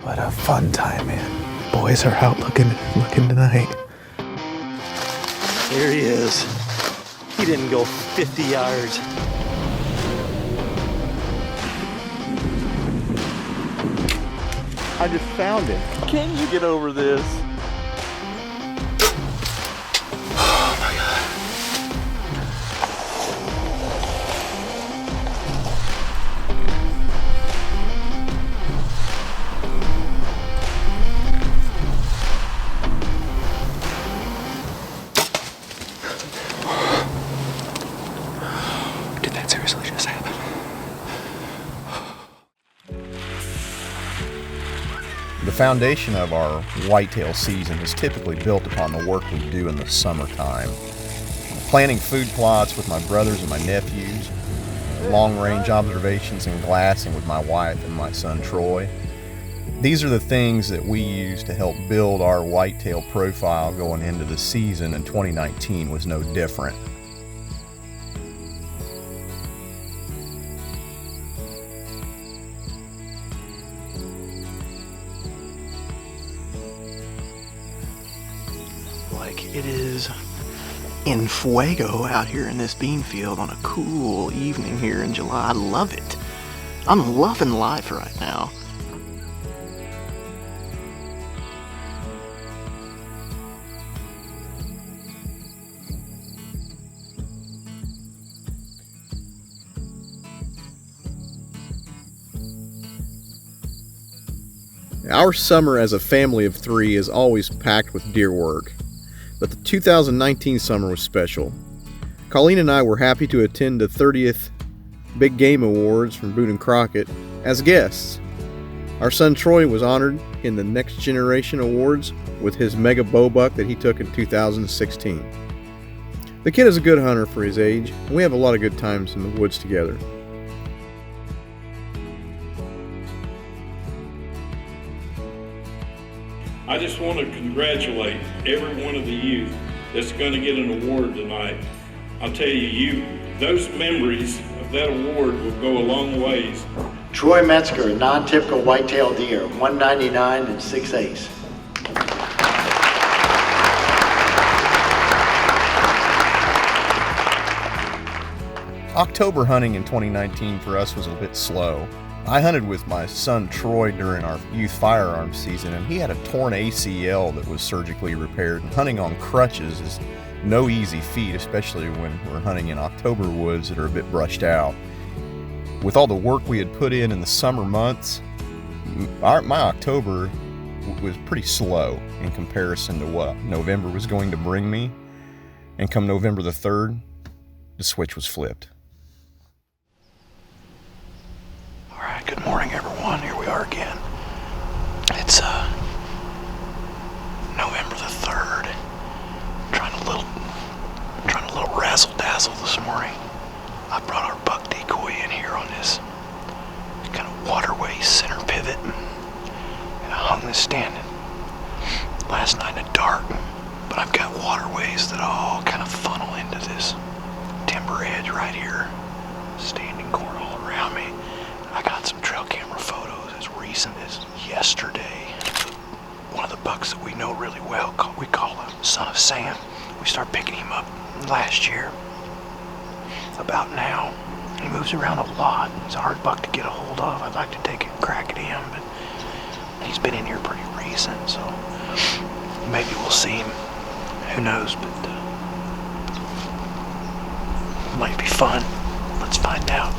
What a fun time, man. Boys are out looking tonight. There he is. He didn't go 50 yards. I just found him. Can you get over this? Oh my God. Did that seriously just happen? The foundation of our whitetail season is typically built upon the work we do in the summertime. Planting food plots with my brothers and my nephews, long-range observations and glassing with my wife and my son Troy. These are the things that we use to help build our whitetail profile going into the season, and 2019 was no different. Like it is in fuego out here in this bean field on a cool evening here in July. I love it. I'm loving life right now. Our summer as a family of three is always packed with deer work, but the 2019 summer was special. Colleen and I were happy to attend the 30th Big Game Awards from Boone and Crockett as guests. Our son Troy was honored in the Next Generation Awards with his mega bow buck that he took in 2016. The kid is a good hunter for his age, and we have a lot of good times in the woods together. I just want to congratulate every one of the youth that's going to get an award tonight. I'll tell you, those memories of that award will go a long ways. Troy Metzger, non-typical whitetail deer, 199 and 6/8. October hunting in 2019 for us was a bit slow. I hunted with my son Troy during our youth firearms season, and he had a torn ACL that was surgically repaired. And hunting on crutches is no easy feat, especially when we're hunting in October woods that are a bit brushed out. With all the work we had put in the summer months, my October was pretty slow in comparison to what November was going to bring me. And come November the 3rd, the switch was flipped. Good morning, everyone. Here we are again. It's November the 3rd. Trying a little razzle dazzle this morning. I brought our buck decoy in here on this kind of waterway center pivot, and I hung this standing last night in the dark. But I've got waterways that all kind of funnel into this timber edge right here, standing corn all around me. I got some trail camera photos as recent as yesterday. One of the bucks that we know really well, we call him Son of Sam. We started picking him up last year, about now. He moves around a lot. He's a hard buck to get a hold of. I'd like to take a crack at him, but he's been in here pretty recent, so maybe we'll see him. Who knows, but it might be fun. Let's find out.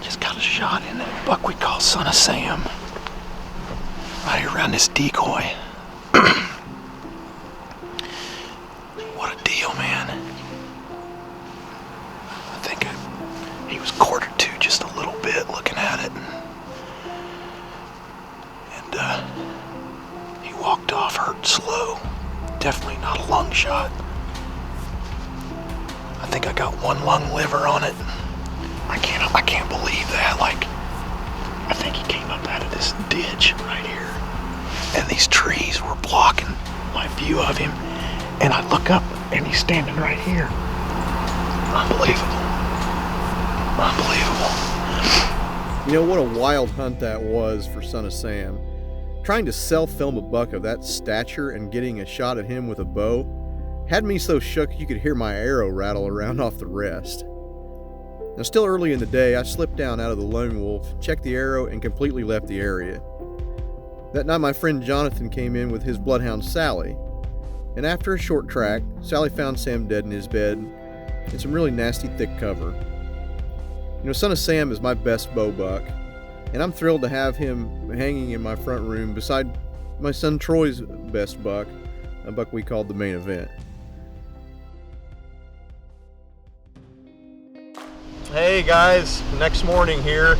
Just got a shot in that buck we call Son of Sam. Right here around this decoy. What a deal, man. I think he was quartered to just a little bit looking at it. And he walked off hurt slow. Definitely not a lung shot. I think I got one lung liver on it. I can't believe that. Like, I think he came up out of this ditch right here, and these trees were blocking my view of him, and I look up and he's standing right here. Unbelievable. You know what a wild hunt that was for Son of Sam. Trying to self-film a buck of that stature and getting a shot at him with a bow had me so shook you could hear my arrow rattle around off the rest. Now, still early in the day, I slipped down out of the lone wolf, checked the arrow, and completely left the area. That night, my friend Jonathan came in with his bloodhound Sally, and after a short track, Sally found Sam dead in his bed in some really nasty thick cover. You know, Son of Sam is my best bow buck, and I'm thrilled to have him hanging in my front room beside my son Troy's best buck, a buck we called the Main Event. Hey guys, next morning here.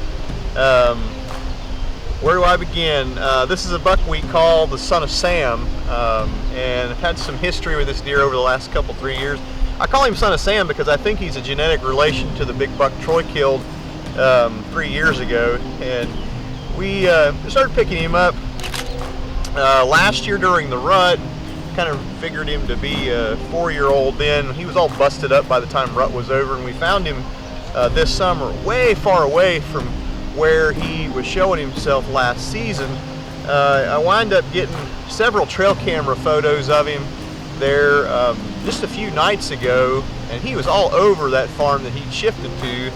Where do I begin? This is a buck we call the Son of Sam, and I've had some history with this deer over the last 3 years. I call him Son of Sam because I think he's a genetic relation to the big buck Troy killed 3 years ago, and we started picking him up last year during the rut. Kind of figured him to be a 4-year-old then. He was all busted up by the time rut was over, and we found him this summer way far away from where he was showing himself last season. I wound up getting several trail camera photos of him there just a few nights ago, and he was all over that farm that he'd shifted to.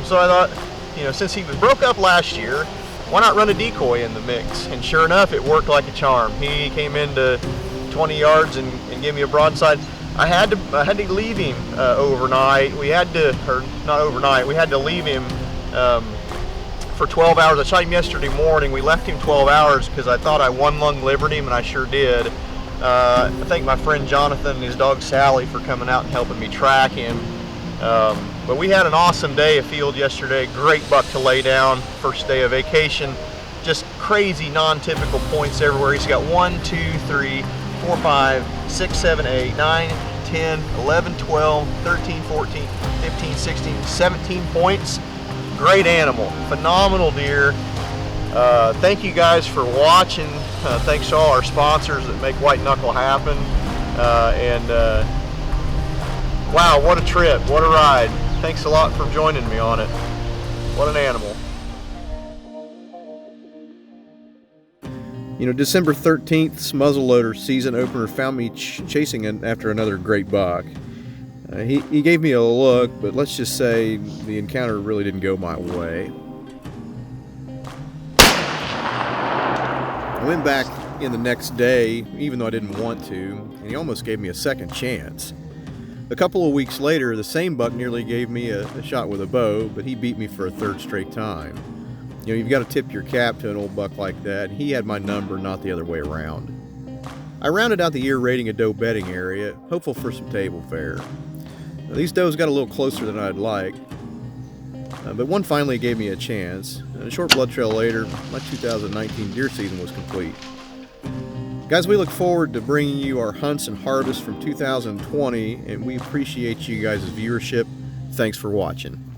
So I thought, you know, since he was broke up last year, why not run a decoy in the mix? And sure enough, it worked like a charm. He came into 20 yards and gave me a broadside. I had to leave him overnight. We had to, or not overnight, we had to leave him for 12 hours. I shot him yesterday morning. We left him 12 hours because I thought I one-lung livered him, and I sure did. I thank my friend Jonathan and his dog Sally for coming out and helping me track him. But we had an awesome day of field yesterday. Great buck to lay down. First day of vacation. Just crazy non-typical points everywhere. He's got 1, 2, 3, 4, 5, 6, 7, 8, 9, 10, 11, 12, 13, 14, 15, 16, 17 points. Great animal. Phenomenal deer. Thank you guys for watching. Thanks to all our sponsors that make White Knuckle happen. Wow, what a trip. What a ride. Thanks a lot for joining me on it. What an animal. You know, December 13th, muzzleloader season opener found me chasing after another great buck. He gave me a look, but let's just say the encounter really didn't go my way. I went back in the next day, even though I didn't want to, and he almost gave me a second chance. A couple of weeks later, the same buck nearly gave me a shot with a bow, but he beat me for a third straight time. You know, you've got to tip your cap to an old buck like that. He had my number, not the other way around. I rounded out the year raiding a doe bedding area, hopeful for some table fare. Now, these does got a little closer than I'd like, but one finally gave me a chance. And a short blood trail later, my 2019 deer season was complete. Guys, we look forward to bringing you our hunts and harvests from 2020, and we appreciate you guys' viewership. Thanks for watching.